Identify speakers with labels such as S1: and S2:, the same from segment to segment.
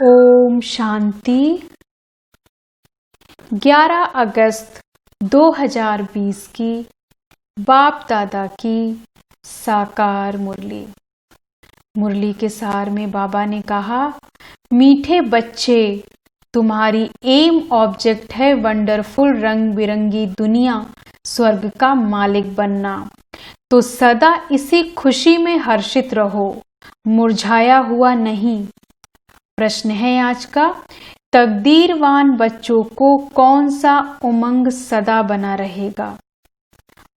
S1: ओम शांति। 11 अगस्त 2020 की बाप दादा की साकार मुरली। मुरली के सार में बाबा ने कहा, मीठे बच्चे, तुम्हारी एम ऑब्जेक्ट है वंडरफुल रंग बिरंगी दुनिया, स्वर्ग का मालिक बनना। तो सदा इसी खुशी में हर्षित रहो, मुरझाया हुआ नहीं। प्रश्न है आज का, तकदीरवान बच्चों को कौन सा उमंग सदा बना रहेगा?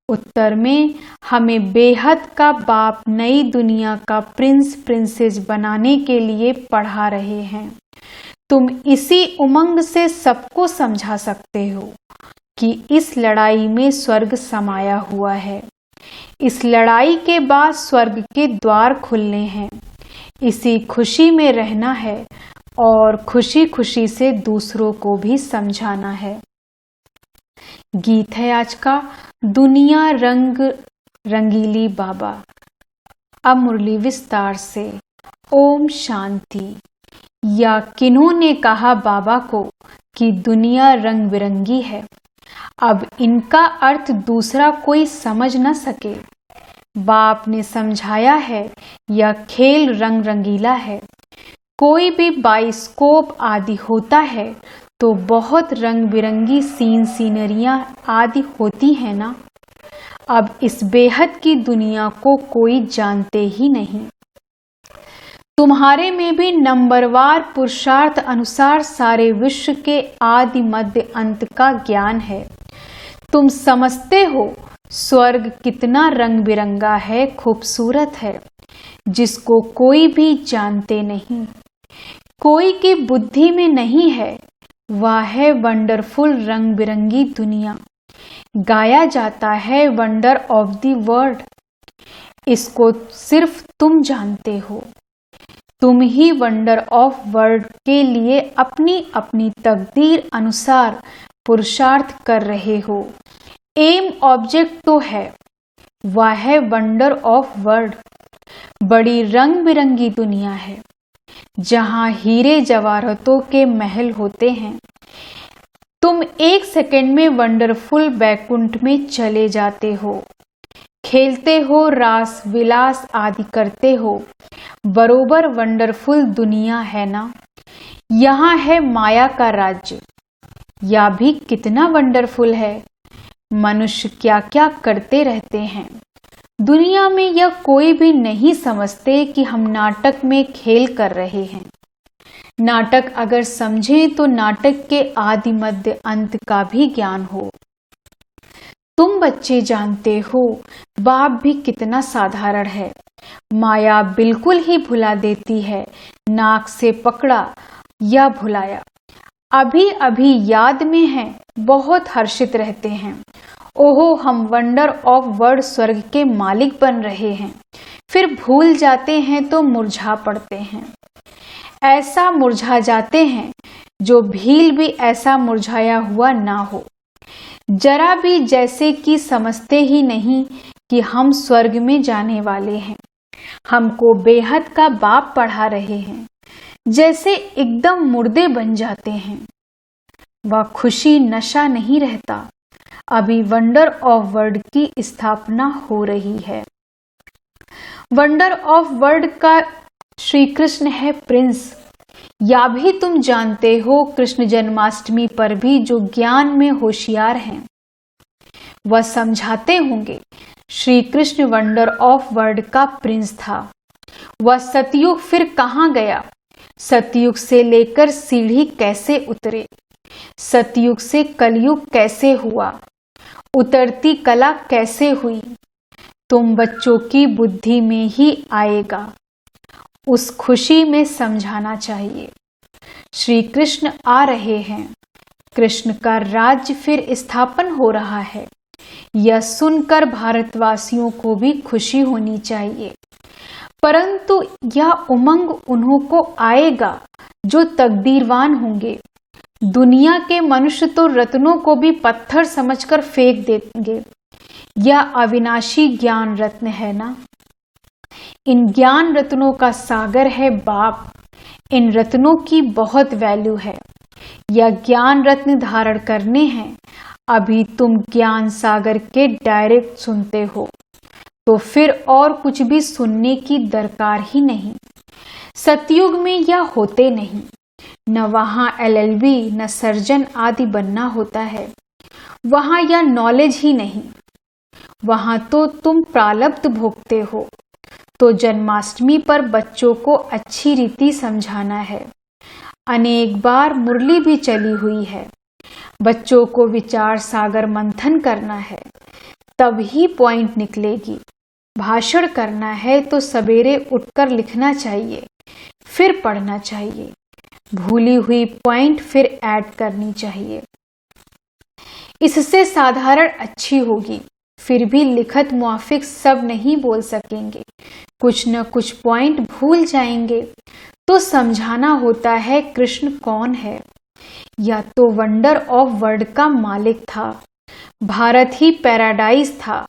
S1: उत्तर में हमें बेहद का बाप नई दुनिया का प्रिंस प्रिंसेस बनाने के लिए पढ़ा रहे हैं। तुम इसी उमंग से सबको समझा सकते हो कि इस लड़ाई में स्वर्ग समाया हुआ है। इस लड़ाई के बाद स्वर्ग के द्वार खुलने हैं। इसी खुशी में रहना है और खुशी खुशी से दूसरों को भी समझाना है। गीत है आज का, दुनिया रंग रंगीली बाबा। अब मुरली विस्तार से। ओम शांति। या किन्होंने कहा बाबा को कि दुनिया रंग बिरंगी है? अब इनका अर्थ दूसरा कोई समझ न सके। बाप ने समझाया है, यह खेल रंग रंगीला है। कोई भी बाइस्कोप आदि होता है तो बहुत रंग बिरंगी सीनरियां आदि होती हैं ना। अब इस बेहद की दुनिया को कोई जानते ही नहीं। तुम्हारे में भी नंबरवार पुरुषार्थ अनुसार सारे विश्व के आदि मध्य अंत का ज्ञान है। तुम समझते हो स्वर्ग कितना रंग बिरंगा है, खूबसूरत है, जिसको कोई भी जानते नहीं। कोई की बुद्धि में नहीं है, वह है वंडरफुल रंग बिरंगी दुनिया। गाया जाता है वंडर ऑफ द वर्ल्ड। इसको सिर्फ तुम जानते हो। तुम ही वंडर ऑफ वर्ल्ड के लिए अपनी अपनी तकदीर अनुसार पुरुषार्थ कर रहे हो। एम ऑब्जेक्ट तो है, वह है वंडर ऑफ वर्ल्ड। बड़ी रंग बिरंगी दुनिया है, जहां हीरे जवाहरतों के महल होते हैं। तुम एक सेकंड में वंडरफुल बैकुंठ में चले जाते हो, खेलते हो, रास विलास आदि करते हो। बरोबर वंडरफुल दुनिया है ना। यहाँ है माया का राज्य, यह भी कितना वंडरफुल है। मनुष्य क्या क्या करते रहते हैं दुनिया में, यह कोई भी नहीं समझते कि हम नाटक में खेल कर रहे हैं। नाटक अगर समझें तो नाटक के आदि मध्य अंत का भी ज्ञान हो। तुम बच्चे जानते हो बाप भी कितना साधारण है। माया बिल्कुल ही भुला देती है। नाक से पकड़ा या भुलाया, अभी अभी याद में है, बहुत हर्षित रहते हैं। ओहो, हम वंडर ऑफ वर्ल्ड स्वर्ग के मालिक बन रहे हैं। फिर भूल जाते हैं तो मुरझा पड़ते हैं। ऐसा मुरझा जाते हैं जो भील भी ऐसा मुरझाया हुआ ना हो। जरा भी जैसे कि समझते ही नहीं कि हम स्वर्ग में जाने वाले हैं। हमको बेहद का बाप पढ़ा रहे हैं, जैसे एकदम मुर्दे बन जाते हैं। वह खुशी नशा नहीं रहता। अभी वंडर ऑफ वर्ल्ड की स्थापना हो रही है। वंडर ऑफ वर्ल्ड का श्री कृष्ण है प्रिंस। या भी तुम जानते हो, कृष्ण जन्माष्टमी पर भी जो ज्ञान में होशियार हैं वह समझाते होंगे Shri Krishna wonder of world का प्रिंस था। वह सतयुग फिर कहाँ गया? सतयुग से लेकर सीढ़ी कैसे उतरे? सतयुग से कलयुग कैसे हुआ? उतरती कला कैसे हुई? तुम बच्चों की बुद्धि में ही आएगा। उस खुशी में समझाना चाहिए। श्री कृष्ण आ रहे हैं। कृष्ण का राज्य फिर स्थापन हो रहा है। यह सुनकर भारतवासियों को भी खुशी होनी चाहिए। परंतु यह उमंग उन्हों को आएगा जो तकदीरवान होंगे। दुनिया के मनुष्य तो रत्नों को भी पत्थर समझकर फेंक देंगे। यह अविनाशी ज्ञान रत्न है ना। इन ज्ञान रत्नों का सागर है बाप। इन रत्नों की बहुत वैल्यू है। यह ज्ञान रत्न धारण करने हैं। अभी तुम ज्ञान सागर के डायरेक्ट सुनते हो, तो फिर और कुछ भी सुनने की दरकार ही नहीं। सतयुग में यह होते नहीं, न वहां LLB न सर्जन आदि बनना होता है। वहां यह नॉलेज ही नहीं, वहां तो तुम प्रारब्ध भोगते हो। तो जन्माष्टमी पर बच्चों को अच्छी रीति समझाना है। अनेक बार मुरली भी चली हुई है। बच्चों को विचार सागर मंथन करना है, तब ही पॉइंट निकलेगी। भाषण करना है तो सवेरे उठकर लिखना चाहिए, फिर पढ़ना चाहिए। भूली हुई पॉइंट फिर ऐड करनी चाहिए। इससे साधारण अच्छी होगी। फिर भी लिखत मुआफिक सब नहीं बोल सकेंगे, कुछ न कुछ पॉइंट भूल जाएंगे। तो समझाना होता है कृष्ण कौन है। या तो वंडर ऑफ वर्ल्ड का मालिक था। भारत ही पैराडाइज था।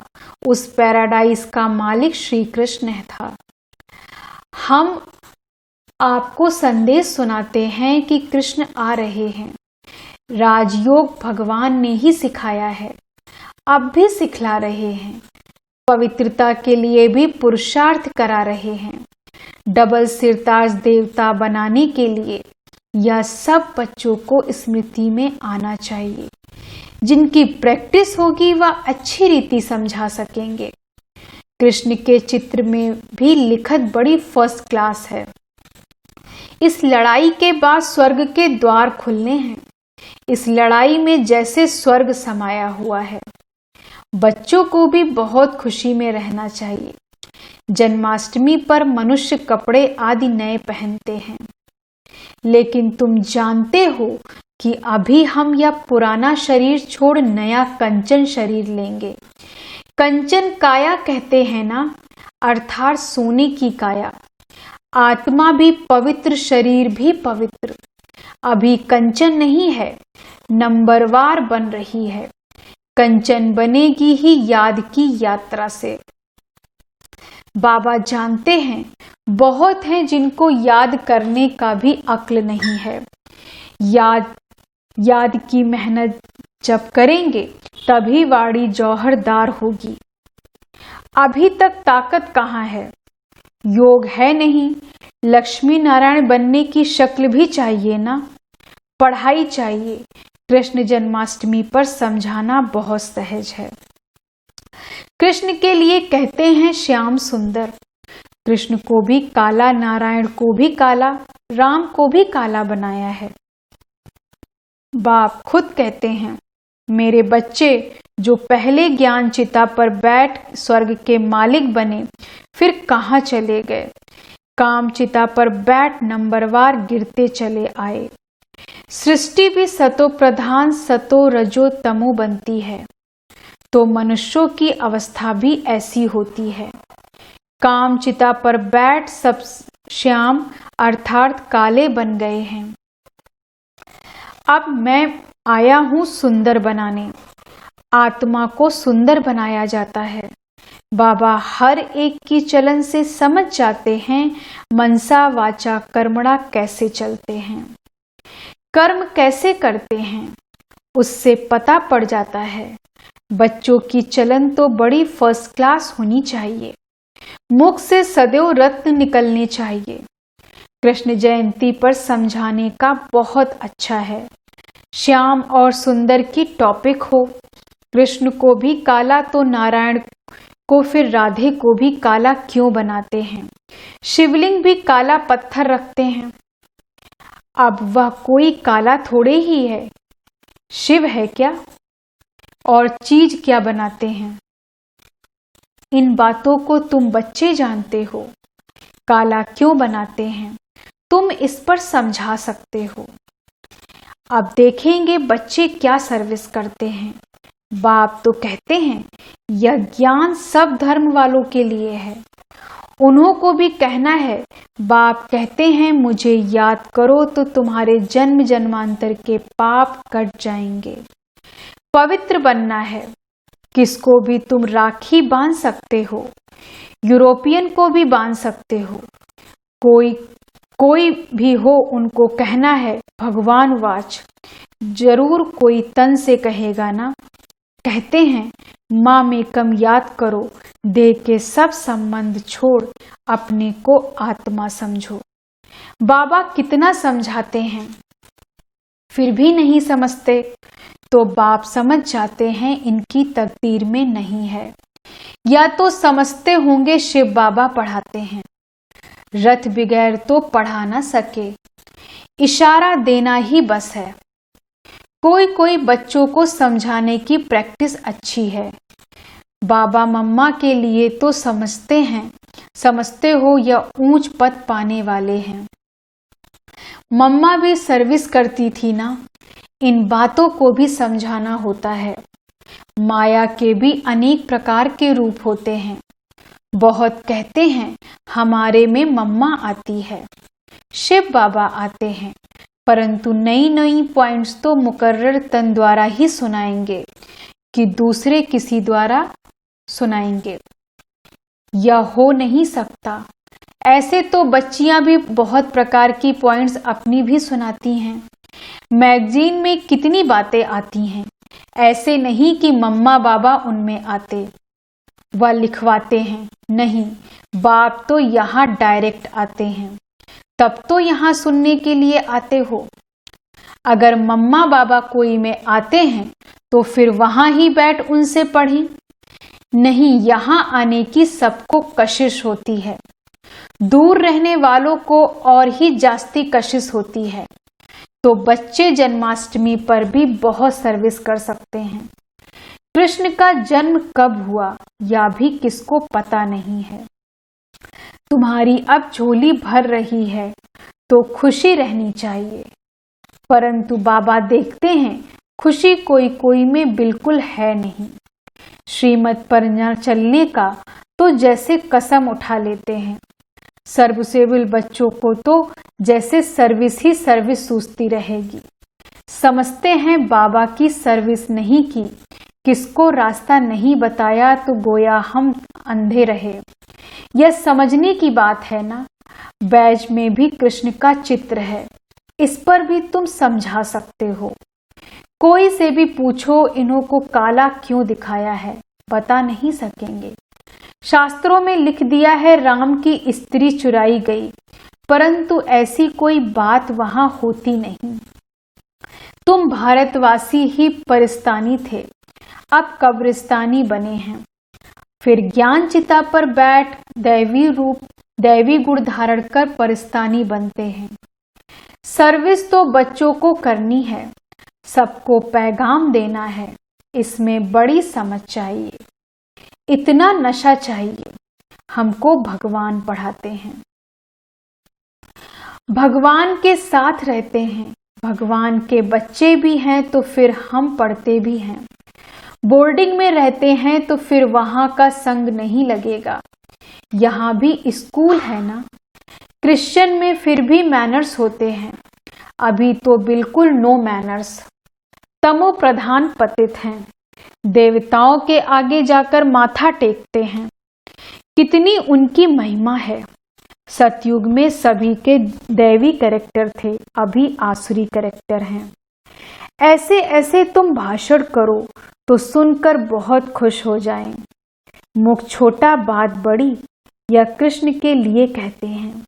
S1: उस पैराडाइज का मालिक श्री कृष्ण था। हम आपको संदेश सुनाते हैं कि कृष्ण आ रहे हैं। राजयोग भगवान ने ही सिखाया है, अब भी सिखला रहे हैं। पवित्रता के लिए भी पुरुषार्थ करा रहे हैं। डबल सिरताज देवता बनाने के लिए यह सब बच्चों को स्मृति में आना चाहिए। जिनकी प्रैक्टिस होगी वह अच्छी रीति समझा सकेंगे। कृष्ण के चित्र में भी लिखत बड़ी फर्स्ट क्लास है। इस लड़ाई के बाद स्वर्ग के द्वार खुलने हैं। इस लड़ाई में जैसे स्वर्ग समाया हुआ है। बच्चों को भी बहुत खुशी में रहना चाहिए। जन्माष्टमी पर मनुष्य कपड़े आदि नए पहनते हैं, लेकिन तुम जानते हो कि अभी हम यह पुराना शरीर छोड़ नया कंचन शरीर लेंगे। कंचन काया कहते हैं ना, अर्थात सोने की काया। आत्मा भी पवित्र, शरीर भी पवित्र। अभी कंचन नहीं है, नंबरवार बन रही है। कंचन बनेगी ही याद की यात्रा से। बाबा जानते हैं बहुत हैं जिनको याद करने का भी अक्ल नहीं है। याद की मेहनत जब करेंगे तभी वाड़ी जौहरदार होगी। अभी तक ताकत कहाँ है, योग है नहीं। लक्ष्मी नारायण बनने की शक्ल भी चाहिए ना, पढ़ाई चाहिए। कृष्ण जन्माष्टमी पर समझाना बहुत सहज है। कृष्ण के लिए कहते हैं श्याम सुंदर। कृष्ण को भी काला, नारायण को भी काला, राम को भी काला बनाया है। बाप खुद कहते हैं, मेरे बच्चे जो पहले ज्ञान चिता पर बैठ स्वर्ग के मालिक बने, फिर कहाँ चले गए। काम चिता पर बैठ नंबरवार गिरते चले आए। सृष्टि भी सतो प्रधान, सतो रजो तमो बनती है, तो मनुष्यों की अवस्था भी ऐसी होती है। काम चिता पर बैठ सब श्याम अर्थात काले बन गए हैं। अब मैं आया हूं सुंदर बनाने। आत्मा को सुंदर बनाया जाता है। बाबा हर एक की चलन से समझ जाते हैं मनसा वाचा कर्मणा कैसे चलते हैं, कर्म कैसे करते हैं, उससे पता पड़ जाता है। बच्चों की चलन तो बड़ी फर्स्ट क्लास होनी चाहिए। मुख से सदैव रत्न निकलने चाहिए। कृष्ण जयंती पर समझाने का बहुत अच्छा है। श्याम और सुंदर की टॉपिक हो। कृष्ण को भी काला तो नारायण को फिर राधे को भी काला क्यों बनाते हैं। शिवलिंग भी काला पत्थर रखते हैं। अब वह कोई काला थोड़े ही है, शिव है क्या, और चीज क्या बनाते हैं। इन बातों को तुम बच्चे जानते हो। काला क्यों बनाते हैं तुम इस पर समझा सकते हो। अब देखेंगे बच्चे क्या सर्विस करते हैं। बाप तो कहते हैं यह ज्ञान सब धर्म वालों के लिए है। उन्हों को भी कहना है। बाप कहते हैं मुझे याद करो तो तुम्हारे जन्म जन्मांतर के पाप कट जाएंगे। पवित्र बनना है। किसको भी तुम राखी बांध सकते हो, यूरोपियन को भी बांध सकते हो। कोई कोई भी हो उनको कहना है भगवान वाच, जरूर कोई तन से कहेगा ना। कहते हैं माँ में कम याद करो, देह के सब संबंध छोड़ अपने को आत्मा समझो। बाबा कितना समझाते हैं फिर भी नहीं समझते, तो बाप समझ जाते हैं इनकी तकदीर में नहीं है, या तो समझते होंगे शिव बाबा पढ़ाते हैं। रथ बगैर तो पढ़ा ना सके, इशारा देना ही बस है। कोई कोई बच्चों को समझाने की प्रैक्टिस अच्छी है। बाबा मम्मा के लिए तो समझते हैं, समझते हो या ऊंच पद पाने वाले हैं। मम्मा भी सर्विस करती थी ना, इन बातों को भी समझाना होता है। माया के भी अनेक प्रकार के रूप होते हैं। बहुत कहते हैं हमारे में मम्मा आती है, शिव बाबा आते हैं, परंतु नई नई पॉइंट्स तो मुकर्रर तन द्वारा ही सुनाएंगे कि दूसरे किसी द्वारा सुनाएंगे। यह हो नहीं सकता। ऐसे तो बच्चियां भी बहुत प्रकार की पॉइंट्स अपनी भी सुनाती हैं। मैगजीन में कितनी बातें आती हैं। ऐसे नहीं कि मम्मा बाबा उनमें आते व लिखवाते हैं, नहीं, बाप तो यहाँ डायरेक्ट आते हैं। तब तो यहाँ सुनने के लिए आते हो। अगर मम्मा बाबा कोई में आते हैं तो फिर वहां ही बैठ उनसे पढ़ी। नहीं, यहाँ आने की सबको कशिश होती है। दूर रहने वालों को और ही जास्ती कशिश होती है। तो बच्चे जन्माष्टमी पर भी बहुत सर्विस कर सकते हैं। कृष्ण का जन्म कब हुआ या भी किसको पता नहीं है। तुम्हारी अब झोली भर रही है तो खुशी रहनी चाहिए, परंतु बाबा देखते हैं खुशी कोई कोई में बिल्कुल है नहीं। श्रीमत पर न चलने का तो जैसे कसम उठा लेते हैं। सर्विसेबल बच्चों को तो जैसे सर्विस ही सर्विस सूझती रहेगी। समझते हैं बाबा की सर्विस नहीं की, किसको रास्ता नहीं बताया तो गोया हम अंधे रहे। यह समझने की बात है ना। बैज में भी कृष्ण का चित्र है, इस पर भी तुम समझा सकते हो। कोई से भी पूछो इन्हों को काला क्यों दिखाया है, बता नहीं सकेंगे। शास्त्रों में लिख दिया है राम की स्त्री चुराई गई, परंतु ऐसी कोई बात वहां होती नहीं। तुम भारतवासी ही परिस्तानी थे, अब कब्रिस्तानी बने हैं। फिर ज्ञान चिता पर बैठ दैवी रूप दैवी गुण धारण कर परिस्तानी बनते हैं। सर्विस तो बच्चों को करनी है, सबको पैगाम देना है। इसमें बड़ी समझ चाहिए, इतना नशा चाहिए। हमको भगवान पढ़ाते हैं, भगवान के साथ रहते हैं, भगवान के बच्चे भी हैं तो फिर हम पढ़ते भी हैं। बोर्डिंग में रहते हैं तो फिर वहां का संग नहीं लगेगा। यहाँ भी स्कूल है ना। क्रिश्चियन में फिर भी मैनर्स होते हैं, अभी तो बिल्कुल नो मैनर्स। तमो प्रधान पतित हैं, देवताओं के आगे जाकर माथा टेकते हैं। कितनी उनकी महिमा है। सतयुग में सभी के दैवी कैरेक्टर थे, अभी आसुरी कैरेक्टर हैं। ऐसे ऐसे तुम भाषण करो तो सुनकर बहुत खुश हो जाएं। मुख छोटा बात बड़ी, या कृष्ण के लिए कहते हैं।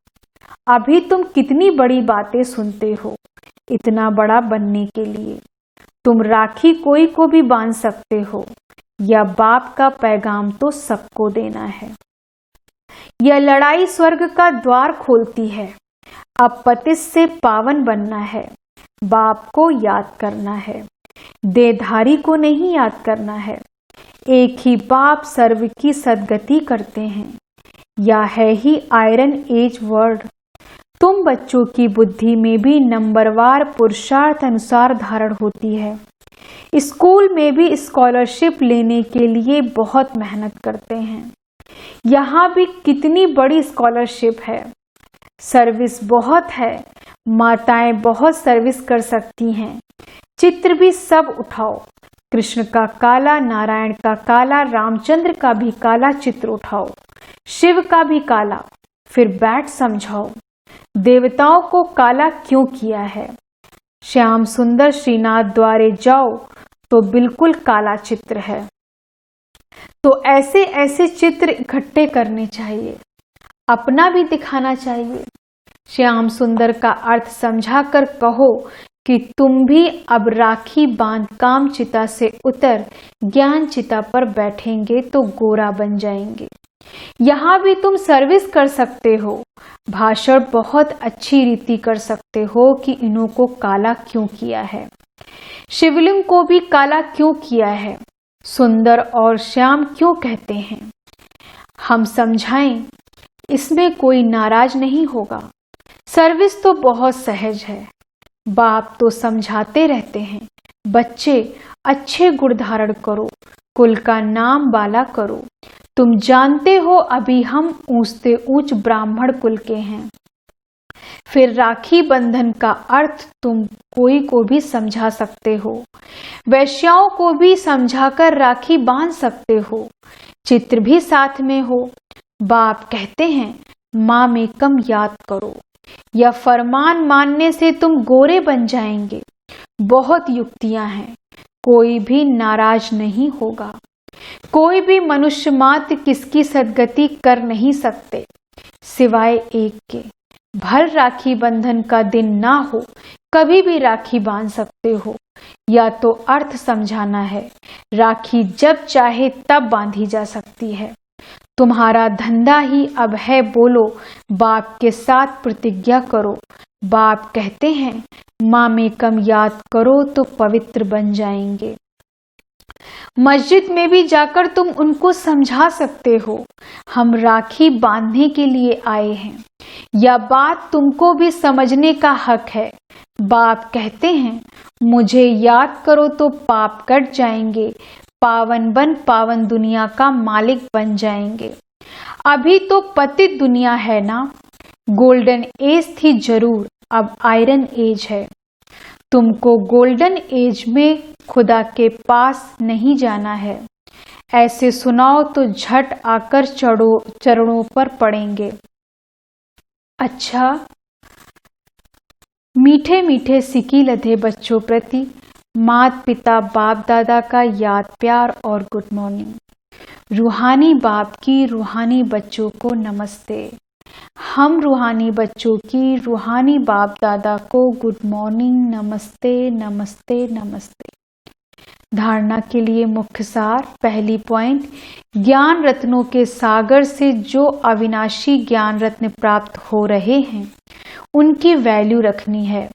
S1: अभी तुम कितनी बड़ी बातें सुनते हो इतना बड़ा बनने के लिए। तुम राखी कोई को भी बांध सकते हो, या बाप का पैगाम तो सबको देना है। यह लड़ाई स्वर्ग का द्वार खोलती है। अब पतित से पावन बनना है, बाप को याद करना है, देहधारी को नहीं याद करना है। एक ही बाप सर्व की सद्गति करते हैं, या है ही आयरन एज वर्ड। तुम बच्चों की बुद्धि में भी नंबरवार पुरुषार्थ अनुसार धारण होती है। स्कूल में भी स्कॉलरशिप लेने के लिए बहुत मेहनत करते हैं। यहाँ भी कितनी बड़ी स्कॉलरशिप है। सर्विस बहुत है, माताएं बहुत सर्विस कर सकती हैं। चित्र भी सब उठाओ, कृष्ण का काला, नारायण का काला, रामचंद्र का भी काला चित्र उठाओ, शिव का भी काला, फिर बैठ समझाओ। देवताओं को काला क्यों किया है? श्याम सुंदर श्रीनाथ द्वारे जाओ तो बिल्कुल काला चित्र है। तो ऐसे ऐसे चित्र इकट्ठे करने चाहिए, अपना भी दिखाना चाहिए। श्याम सुंदर का अर्थ समझाकर कहो कि तुम भी अब राखी बांध काम चिता से उतर ज्ञान चिता पर बैठेंगे तो गोरा बन जाएंगे। यहाँ भी तुम सर्विस कर सकते हो, भाषण बहुत अच्छी रीति कर सकते हो कि इन्हों को काला क्यों किया है, शिवलिंग को भी काला क्यों किया है, सुंदर और श्याम क्यों कहते हैं। हम समझाएं, इसमें कोई नाराज नहीं होगा। सर्विस तो बहुत सहज है। बाप तो समझाते रहते हैं, बच्चे अच्छे गुण धारण करो, कुल का नाम बाला करो। तुम जानते हो अभी हम ऊंचते ऊंच ब्राह्मण कुल के हैं। फिर राखी बंधन का अर्थ तुम कोई को भी समझा सकते हो, वैश्याओं को भी समझाकर राखी बांध सकते हो, चित्र भी साथ में हो। बाप कहते हैं माँ में कम याद करो, या फरमान मानने से तुम गोरे बन जाएंगे। बहुत युक्तियां हैं, कोई भी नाराज नहीं होगा। कोई भी मनुष्य मात्र किसकी सद्गति कर नहीं सकते सिवाय एक के। भर राखी बंधन का दिन ना हो, कभी भी राखी बांध सकते हो। या तो अर्थ समझाना है, राखी जब चाहे तब बांधी जा सकती है। तुम्हारा धंधा ही अब है बोलो, बाप के साथ प्रतिज्ञा करो। बाप कहते हैं माँ में कम याद करो तो पवित्र बन जाएंगे। मस्जिद में भी जाकर तुम उनको समझा सकते हो, हम राखी बांधने के लिए आए हैं। यह बात तुमको भी समझने का हक है। बाप कहते हैं मुझे याद करो तो पाप कट जाएंगे, पावन बन पावन दुनिया का मालिक बन जाएंगे। अभी तो पतित दुनिया है ना, गोल्डन एज थी जरूर, अब आयरन एज है। तुमको गोल्डन एज में खुदा के पास नहीं जाना है। ऐसे सुनाओ तो झट आकर चरणों पर पड़ेंगे। अच्छा, मीठे मीठे सिकी लधे बच्चों प्रति माता पिता बाप दादा का याद प्यार और गुड मॉर्निंग। रूहानी बाप की रूहानी बच्चों को नमस्ते। हम रूहानी बच्चों की रूहानी बाप दादा को गुड मॉर्निंग, नमस्ते नमस्ते नमस्ते। धारणा के लिए मुख्य सार। पहली पॉइंट, ज्ञान रत्नों के सागर से जो अविनाशी ज्ञान रत्न प्राप्त हो रहे हैं उनकी वैल्यू रखनी है।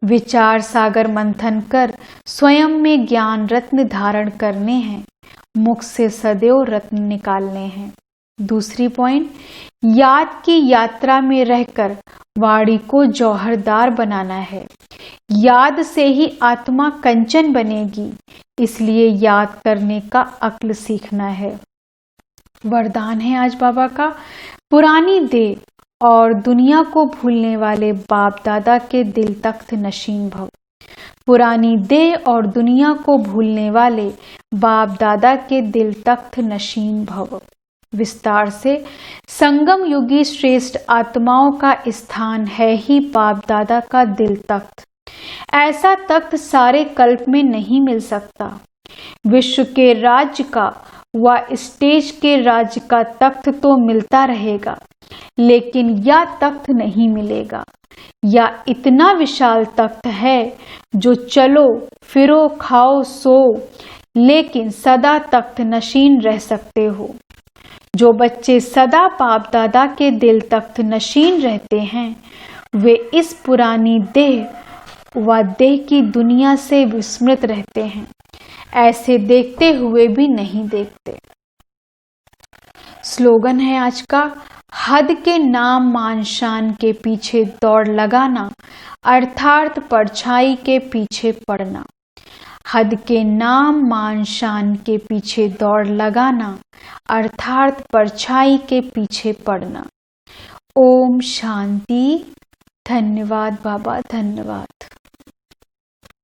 S1: विचार सागर मंथन कर स्वयं में ज्ञान रत्न धारण करने हैं, मुख से सदैव रत्न निकालने हैं। दूसरी पॉइंट, याद की यात्रा में रहकर वाणी को जौहरदार बनाना है। याद से ही आत्मा कंचन बनेगी, इसलिए याद करने का अक्ल सीखना है। वरदान है आज बाबा का, पुरानी देह और दुनिया को भूलने वाले बाप दादा के दिल तख्त नशीन भव। पुरानी देह और दुनिया को भूलने वाले बाप दादा के दिल तख्त नशीन भव। विस्तार से, संगम युगी श्रेष्ठ आत्माओं का स्थान है ही बाप दादा का दिल तख्त। ऐसा तख्त सारे कल्प में नहीं मिल सकता। विश्व के राज्य का व स्टेज के राज्य का तख्त तो मिलता रहेगा, लेकिन यह तख्त नहीं मिलेगा। या इतना विशाल तख्त है जो चलो फिरो खाओ सो, लेकिन सदा तख्त नशीन रह सकते हो। जो बच्चे सदा बाप दादा के दिल तख्त नशीन रहते हैं वे इस पुरानी देह व देह की दुनिया से विस्मृत रहते हैं, ऐसे देखते हुए भी नहीं देखते। स्लोगन है आज का, हद के नाम मान शान के पीछे दौड़ लगाना, अर्थात परछाई के पीछे पड़ना। हद के नाम मान शान के पीछे दौड़ लगाना, अर्थात परछाई के पीछे पड़ना। ओम शांति। धन्यवाद बाबा, धन्यवाद।